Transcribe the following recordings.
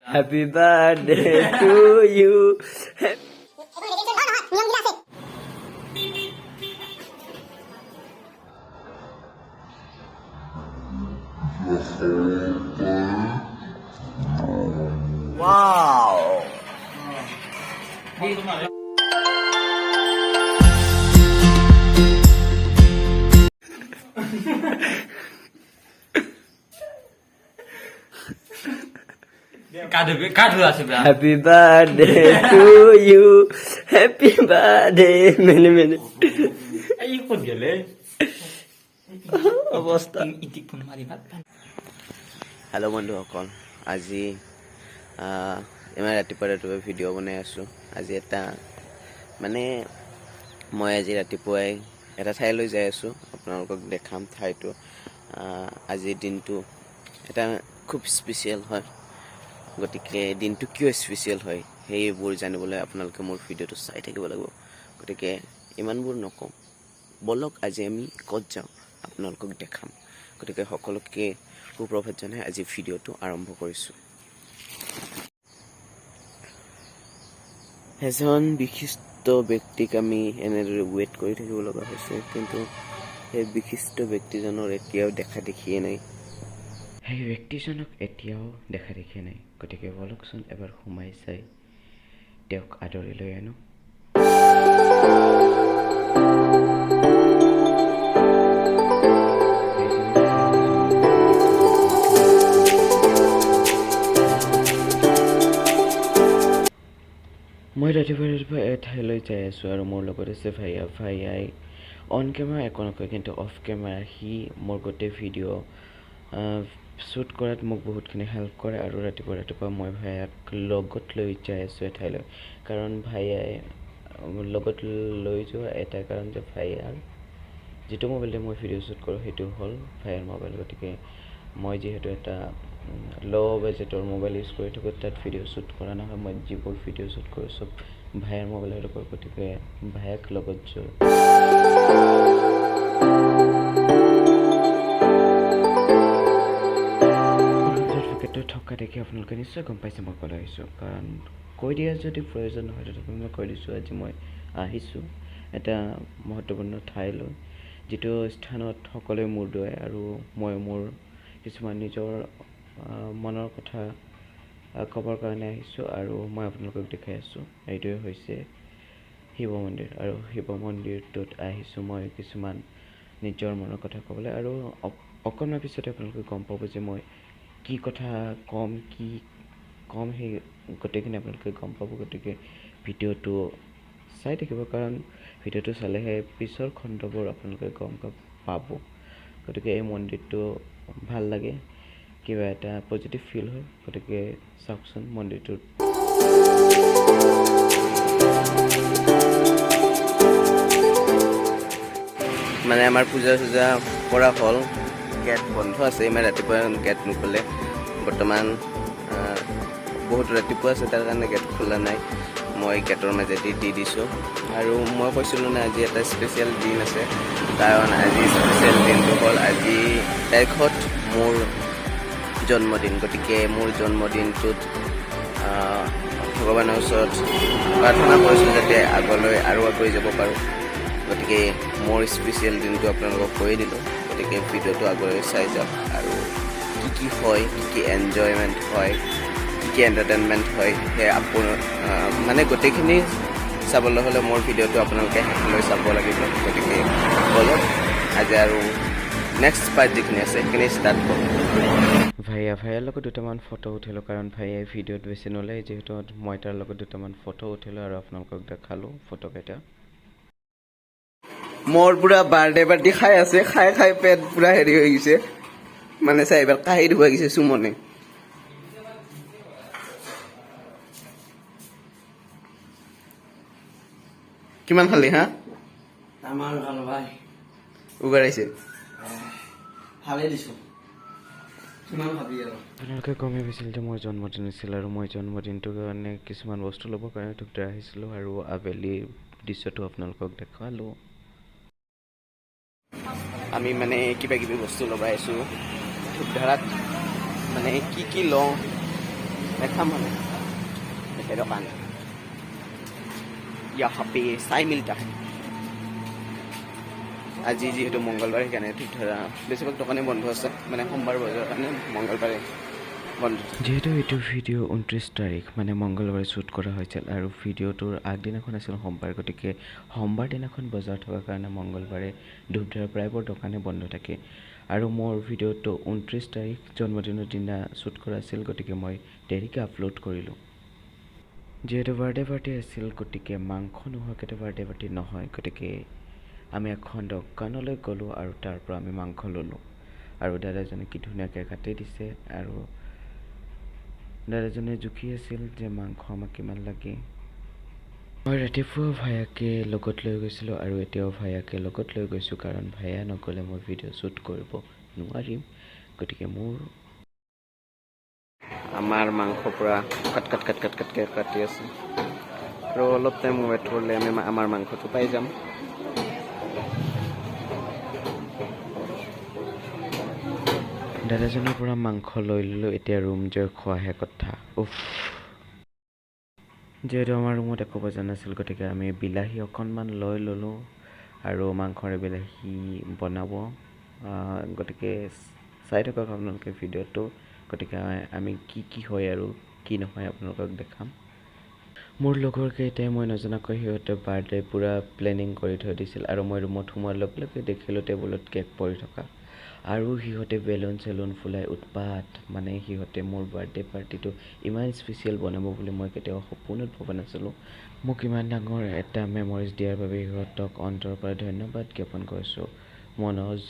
Happy birthday to you. Wow. Happy birthday to you. Happy birthday. Many minutes. অৱস্থা hello' বন্ধুসকল আজি ইমান ৰাতিপুৱা ভিডিঅ' বনাই আছোঁ আজি এটা মানে মই আজি ৰাতিপুৱাই এটা ঠাইলৈ যাই আছোঁ আপোনালোকক দেখাম ঠাইটো আজিৰ দিনটো এটা খুব স্পেচিয়েল হয় গতিকে দিনটো কিয় স্পেচিয়েল হয় সেইবোৰ জানিবলৈ আপোনালোকে মোৰ ভিডিঅ'টো চাই থাকিব লাগিব গতিকে ইমানবোৰ নকওঁ বলক আজি আমি ক'ত যাওঁ আপোনালোকক দেখাম গতিকে সকলোকে সুপ্ৰভাত জনাই আজি ভিডিঅ'টো আৰম্ভ কৰিছোঁ এজন বিশিষ্ট ব্যক্তিক আমি এনেদৰে ৱেইট কৰি থাকিব লগা হৈছে কিন্তু সেই বিশিষ্ট ব্যক্তিজনৰ এতিয়াও দেখা দেখিয়ে নাই সেই ব্যক্তিজনক এতিয়াও দেখা দেখিয়ে নাই গতিকে বলকচোন এবাৰ সোমাই চাই তেওঁক আদৰি লৈ আনো মই ৰাতিপুৱা এঠাইলৈ যাই আছোঁ আৰু মোৰ লগত আছে ভাইয়াই অন কেমেৰা একো নকয় কিন্তু অফ কেমেৰা সি মোৰ গোটেই ভিডিঅ' শ্বুট কৰাত মোক বহুতখিনি হেল্প কৰে আৰু ৰাতিপুৱা মই ভাইয়াক লগত লৈ যাই আছোঁ এঠাইলৈ কাৰণ ভাইয়াই লগত লৈ যোৱা এটা কাৰণ যে ভাইয়াৰ যিটো মোবাইলতে মই ভিডিঅ' শ্বুট কৰোঁ সেইটো হ'ল ভাইয়াৰ মোবাইল গতিকে মই যিহেতু এটা ল' বাজেটৰ মোবাইল ইউজ কৰি থাকোঁ তাত ভিডিঅ' শ্বুট কৰা নহয় মই যিবোৰ ভিডিঅ' শ্বুট কৰোঁ চব ভাইয়াৰ মোবাইলত কৰোঁ গতিকে ভাইয়াক লগত যোৱা চাৰ্টিফিকেটটো থকা দেখি আপোনালোকে নিশ্চয় গম পাইছে মই ক'লৈ আহিছোঁ কাৰণ কৈ দিয়া যদি প্ৰয়োজন নহয় তথাপি মই কৈ দিছোঁ আজি মই আহিছোঁ এটা মহত্বপূৰ্ণ ঠাইলৈ যিটো স্থানত সকলোৱে মূৰ দোৱায় আৰু মই মোৰ কিছুমান নিজৰ মনৰ কথা ক'বৰ কাৰণে আহিছোঁ আৰু মই আপোনালোকক দেখাই আছোঁ এইটোৱে হৈছে শিৱ মন্দিৰ আৰু শিৱ মন্দিৰটোত আহিছোঁ মই কিছুমান নিজৰ মনৰ কথা ক'বলৈ আৰু অকণমান পিছতে আপোনালোকে গম পাব যে মই কি কথা কি ক'ম সেই গোটেইখিনি আপোনালোকে গম পাব গতিকে ভিডিঅ'টো চাই থাকিব কাৰণ ভিডিঅ'টো চালেহে পিছৰ খণ্ডবোৰ আপোনালোকে গম পাব গতিকে এই মন্দিৰটো ভাল লাগে কিবা এটা পজিটিভ ফিল হয় গতিকে চাওকচোন মন্দিৰটোত মানে আমাৰ পূজা কৰা হ'ল গেট বন্ধ আছে ইমান ৰাতিপুৱা গেট নোখোলে বৰ্তমান বহুত ৰাতিপুৱা আছে তাৰ কাৰণে গেট খোলা নাই মই গেটৰ মাজেদি দি দিছোঁ আৰু মই কৈছিলোঁ না আজি এটা স্পেচিয়েল দিন আছে কাৰণ আজি স্পেচিয়েল দিনটো হ'ল আজি তাৰিখত মোৰ জন্মদিন গতিকে মোৰ জন্মদিনটোত ভগৱানৰ ওচৰত প্ৰাৰ্থনা কৰিছোঁ যাতে আগলৈ আৰু আগুৱাই যাব পাৰোঁ গতিকে মোৰ স্পেচিয়েল দিনটো আপোনালোকক কৈ দিলোঁ গতিকে ভিডিঅ'টো আগলৈ চাই যাওক আৰু কি হয় কি এনজয়মেণ্ট হয় কি এণ্টাৰটেইনমেণ্ট হয় সেয়া মানে গোটেইখিনি চাবলৈ হ'লে মোৰ ভিডিঅ'টো আপোনালোকে শেষলৈ চাব লাগিব গতিকে বলক আজি আৰু নেক্সট পাৰ্ট যিখিনি আছে সেইখিনি ষ্টাৰ্ট কৰোঁ ভাইয়াৰ লগত দুটামান ফটো উঠিলোঁ কাৰণ ভাইয়াই ভিডিঅ'ত বেছি নলয় যিহেতু মই তাৰ লগত দুটামান ফটো উঠিলোঁ আৰু আপোনালোকক দেখালোঁ ফটোকেইটা মোৰ পুৰা বাৰ্থডে পাৰ্টি খাই আছে খাই পেট পুৰা হেৰি হৈ গৈছে মানে চাই এবাৰ কাহি ধুৱাই গৈছে সুমনে কিমান খালি হা আমাৰ ভাল ভাই উগাৰাইছে ভালে দিছোঁ কিমান ভাবি আৰু আপোনালোকে গমেই পাইছিল যে মোৰ জন্মদিন আছিল আৰু মই জন্মদিনটোৰ কাৰণে কিছুমান বস্তু ল'বৰ কাৰণে ধূপধাৰা আহিছিলোঁ আৰু আবেলি দৃশ্যটো আপোনালোকক দেখুৱালোঁ আমি মানে কিবা কিবি বস্তু লগাই আছোঁ ধূপধাৰাত মানে কি লওঁ দেখাম মানে এটা দোকান यहाँ पे चाय मिलता है আজি যেহেতু মঙ্গলবাৰ সেইকাৰণে ঠিক ধৰা বেছিভাগ দোকানে বন্ধ আছে মানে সোমবাৰ বজাৰ কাৰণে মঙ্গলবাৰে বন্ধ যেহেতু এইটো ভিডিঅ' 29 তাৰিখ মানে মঙ্গলবাৰে শ্বুট কৰা হৈছিল আৰু ভিডিঅ'টোৰ আগদিনাখন আছিল সোমবাৰ গতিকে সোমবাৰ দিনাখন বজাৰ থকাৰ কাৰণে মঙ্গলবাৰে ধূপধাৰা প্ৰায়বোৰ দোকানে বন্ধ থাকে আৰু মোৰ ভিডিঅ'টো 29 তাৰিখ জন্মদিনৰ দিনা শ্বুট কৰা আছিল গতিকে মই দেৰিকৈ আপলোড কৰিলোঁ যেহেতু বাৰ্থডে পাৰ্টি আছিল গতিকে মাংস নোহোৱাকৈ বাৰ্থডে পাৰ্টি নহয় গতিকে আমি এখন দোকানলৈ গ'লোঁ আৰু তাৰ পৰা আমি মাংস ল'লোঁ আৰু দাদাজনে কি ধুনীয়াকৈ কাটি দিছে আৰু দাদাজনে জুখি আছিল যে মাংস আমাক কিমান লাগে মই ৰাতিপুৱা ভায়াকে লগত লৈ গৈছিলোঁ আৰু এতিয়াও ভায়াকে লগত লৈ গৈছোঁ কাৰণ ভায়া নগ'লে মই ভিডিঅ' শ্বুট কৰিব নোৱাৰিম গতিকে মোৰ আমাৰ মাংস পুৰা কাটকৈ কাটি আছে আৰু অলপ টাইম ৱেইট কৰিলে আমি আমাৰ মাংসটো পাই যাম দাদাজনৰ পৰা মাংস লৈ ল'লোঁ এতিয়া ৰুম গৈ খোৱাহে কথা উফ যিহেতু আমাৰ ৰুমত একো বজা নাছিল গতিকে আমি বিলাহী অকণমান লৈ ল'লোঁ আৰু মাংসৰে বিলাহী বনাব গতিকে চাই থাকক আপোনালোকে ভিডিঅ'টো গতিকে আমি কি হয় আৰু কি নহয় আপোনালোকক দেখাম মোৰ লগৰকেইটাই মই নজনাকৈ সিহঁতে বাৰ্থডে পূৰা প্লেনিং কৰি থৈ দিছিল আৰু মই ৰুমত সোমোৱাৰ লগে লগে দেখিলোঁ টেবুলত কেক পৰি থকা আৰু সিহঁতে বেলুন চেলুন ফুলাই উৎপাত মানে সিহঁতে মোৰ বাৰ্থডে পাৰ্টিটো ইমান স্পেচিয়েল বনাব বুলি মই কেতিয়াও সপোনত ভবা নাছিলোঁ মোক ইমান ডাঙৰ এটা মেমৰিজ দিয়াৰ বাবে সিহঁতক অন্তৰৰ পৰা ধন্যবাদ জ্ঞাপন কৰিছোঁ মনোজ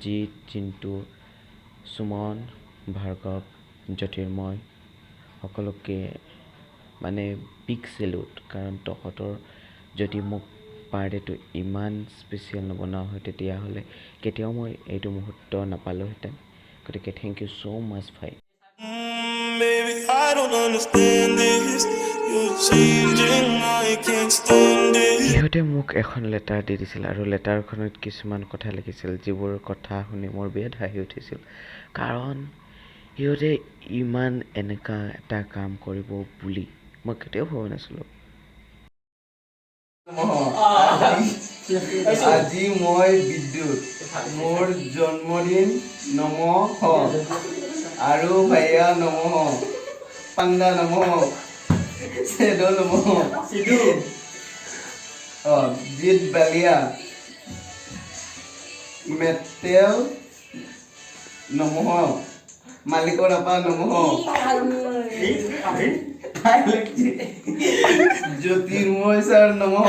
জিত চিন্তু সুমন ভাৰ্গৱ জ্যোতিৰ্ময় সকলোকে মানে বিগ চেলুট কাৰণ তহঁতৰ যদি মোক বাৰ্থডেটো ইমান স্পেচিয়েল নবনোৱা হয় তেতিয়াহ'লে কেতিয়াও মই এইটো মুহূৰ্ত নাপালোঁহেঁতেন গতিকে থেংক ইউ ছ' মাছ ভাই Baby, I don't understand this. You're changing, I can't stand it. সিহঁতে মোক এখন লেটাৰ দি দিছিল আৰু লেটাৰখনত কিছুমান কথা লিখিছিল যিবোৰ কথা শুনি মোৰ বিৰাট হাঁহি উঠিছিল কাৰণ সিহঁতে ইমান এনেকুৱা এটা কাম কৰিব বুলি মই কেতিয়াও ভবা নাছিলোঁ আজি মই বিদ্যুৎ মোৰ জন্মদিন নমঃ আৰু ভাইয়া নমঃ পাণ্ডা নমঃ চেদ নমঃ জিত বালিয়া মেটেল নমঃ মালিকৰ আপা নমঃ জ্যোতিৰ্ময় ছাৰ নমঃ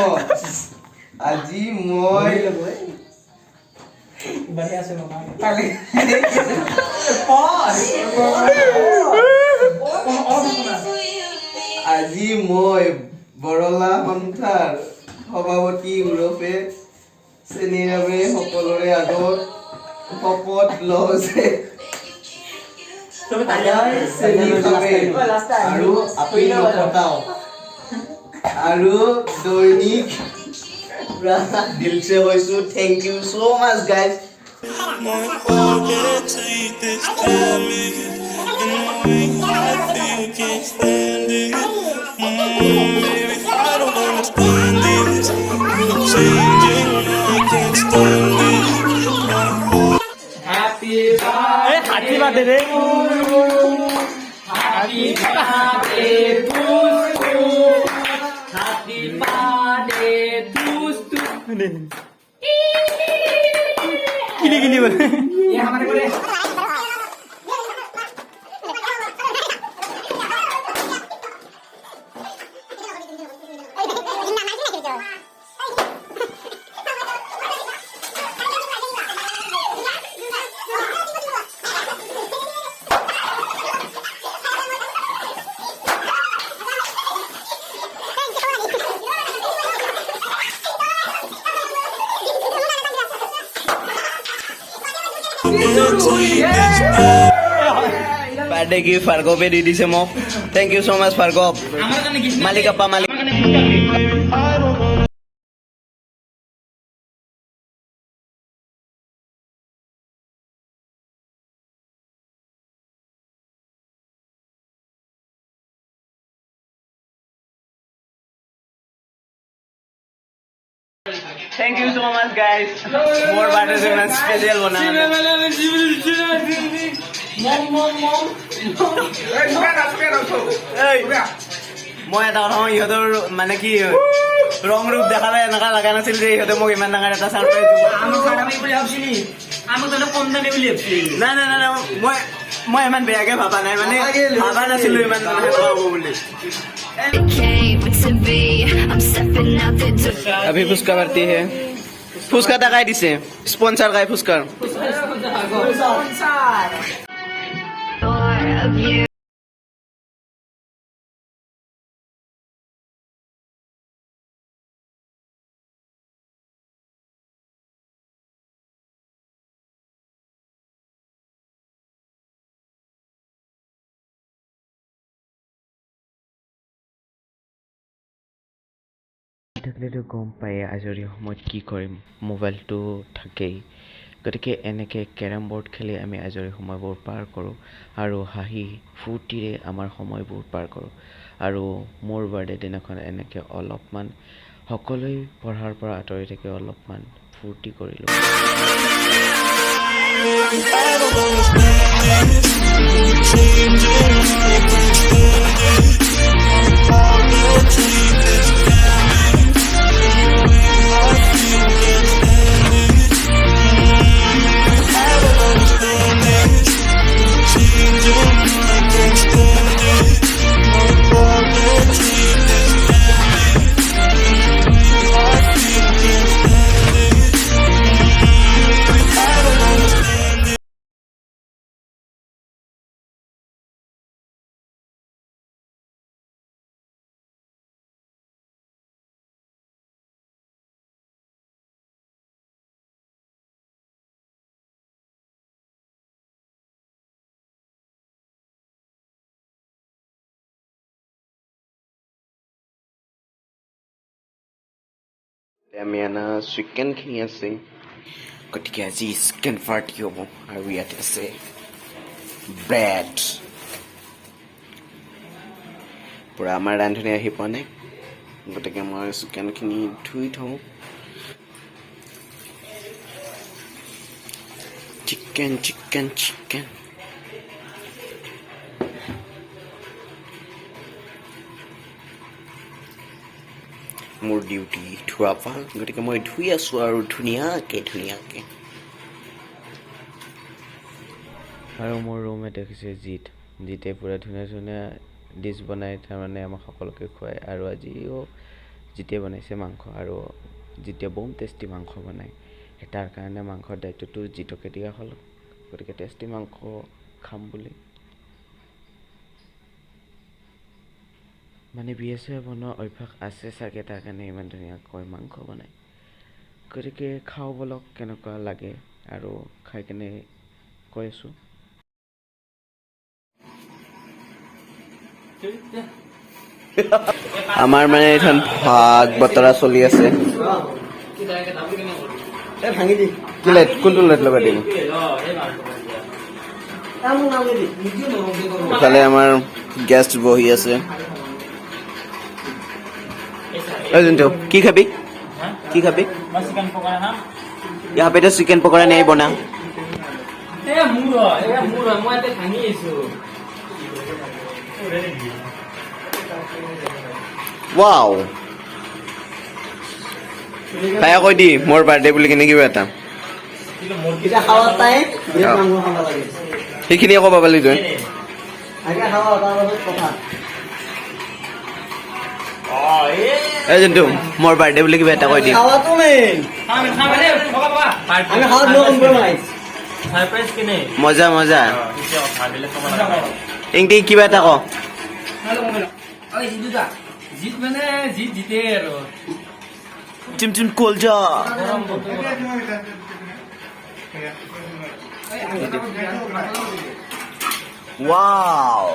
আজি মই আজি মই বৰলা সন্থাৰ সভাপতি ওৰফে চেনীৰামে সকলোৰে আগত শপত লওঁ যে চেনী খাবে আৰু আপি নপতাও আৰু দৈনিক দিল से হৈছোঁ thank you so much guys My heart can't take this damage, and the way I feel can't stand it. Baby, I don't understand this. You're changing, I can't stand it. My heart. Happy birthday to you. Happy birthday to you. Happy birthday to you. Gini bang. Ya hamaरे बोले. Birthday gift ভাৰ্গৱে দি দিছে মোক thank you so' মাছ ভাৰ্গৱ মালিক আপা মালিক Thank you so much, guys. More participants special bana. মই এটা কথা ইহঁতৰ মানে কি ৰং ৰূপ দেখালে এনেকা লগা নাছিল যে ইহঁতে মোক ইমান ডাঙৰ এটা ছাৰপ্ৰাইজ দিব। নাই নাই নাই মই ইমান বেয়াকে ভাবা নাই মানে ভাবা নাছিলো ইমান হ'ব বুলি। अभी फुसका भरती है फुसका टकाई दिसे स्पॉन्सर का फुसका থাকিলেতো গম পায় আজৰি সময়ত কি কৰিম মোবাইলটো থাকেই গতিকে এনেকৈ কেৰম বৰ্ড খেলি আমি আজৰি সময়বোৰ পাৰ কৰোঁ আৰু হাঁহি ফূৰ্তিৰে আমাৰ সময়বোৰ পাৰ কৰোঁ আৰু মোৰ বাৰ্থডে দিনাখন এনেকৈ অলপমান সকলোৱে পঢ়াৰ পৰা আঁতৰি থাকি অলপমান ফূৰ্তি কৰিলোঁ। আমি আনা চিকেনখিনি আছে গতিকে আজি চিকেন পাৰ্টি হ'ব আৰু ইয়াত আছে ব্ৰেড পূৰা আমাৰ ৰান্ধনি আহি পোৱা নাই গতিকে মই চিকেনখিনি ধুই থওঁ চিকেন চিকেন চিকেন মোৰ ডিউটি ধোৱা পাল গতিকে মই ধুই আছোঁ আৰু ধুনীয়াকৈ আৰু মোৰ ৰুমে দেখিছে জিতে পূৰা ধুনীয়া ধুনীয়া ডিছ বনাই তাৰমানে আমাক সকলোকে খুৱায় আৰু আজিও জিতে বনাইছে মাংস আৰু জিতে বহুত টেষ্টি মাংস বনায় তাৰ কাৰণে মাংসৰ দায়িত্বটো জিতকে দিয়া হ'ল গতিকে টেষ্টি মাংস খাম বুলি মানে বিএছে বনোৱা অভ্যাস আছে চাগে তাৰ কাৰণে ইমান ধুনীয়াকৈ মাংস বনায় গতিকে খাওঁ বলক কেনেকুৱা লাগে আৰু খাই কেনে কৈ আছোঁ আমাৰ মানে এইখন ভাগ বতৰা চলি আছে কি লাইট কোনটো লাইট লগাই দিম ইফালে আমাৰ গেষ্ট বহি আছে কি খাবি यहाँ पे तो चिकन पकौड़ा नहीं बना वाओ তাইক কৈ দি মোৰ বাৰ্থডে বুলি কিনে কিবা এটা সেইখিনি আকৌ পাবালি তই যোনটো মোৰ বাৰ্থডে বুলি কিবা এটা কৈ দিম মজা মজা ইংটি কিবা এটা ক চিমচিম কলজা wow